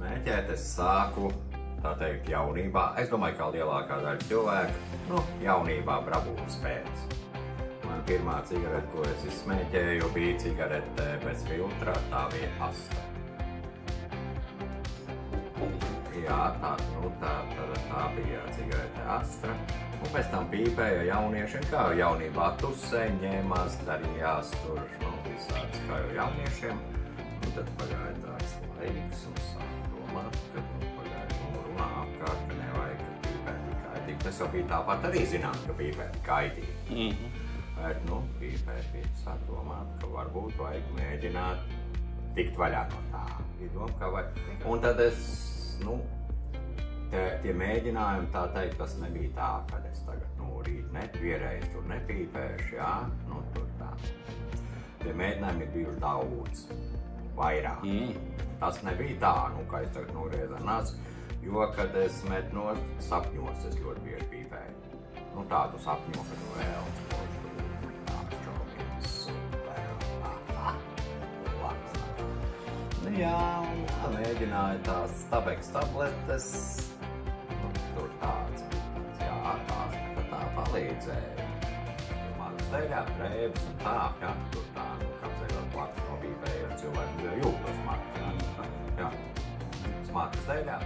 smēķēt, es sāku, tā teikt, jaunībā. Es domāju, kā lielākā daļa cilvēku, jaunībā bravūras pēc. Man pirmā cigarete, ko es izsmēķēju, bija cigarete bez filtra, tā bija Astra. Jā, tā bija cigarete Astra. Un pēc tam pīpēja jauniešiem, kā jau jaunībā tusē, ņēmās, darījās tur, visāds kā jau jauniešiem. Un tad pagāja tāds laiks un sāk domāt, ka pagāja runā apkārt, ka nevajag pīpēt kaitīgi. Tas jau bija tāpat arī zinām, ka pīpēt kaitīgi. Bet, pīpēt sāk domāt, ka varbūt vajag mēģināt tikt vaļā no tā. Un tad es, tie mēģinājumi, tā teikt, tas nebija tā, kad es tagad, rīt vienreiz tur nepīpēšu, jā, tur tā. Tie mēģinājumi ir bijuši daudz, vairāk. Tas nebija tā, kā es tagad noriezanās, jo, kad es metu no sapņos, es ļoti bieži pīpēju. Tādu sapņu, kad vēl jā, un mēģināju tās Stabeks tabletes, tur tāds, tā palīdzēja. Smagas daļā, drēbes un tā, tur tā, kāpēc plats nobīpēja, cilvēki jūtas smagi, smagas daļā.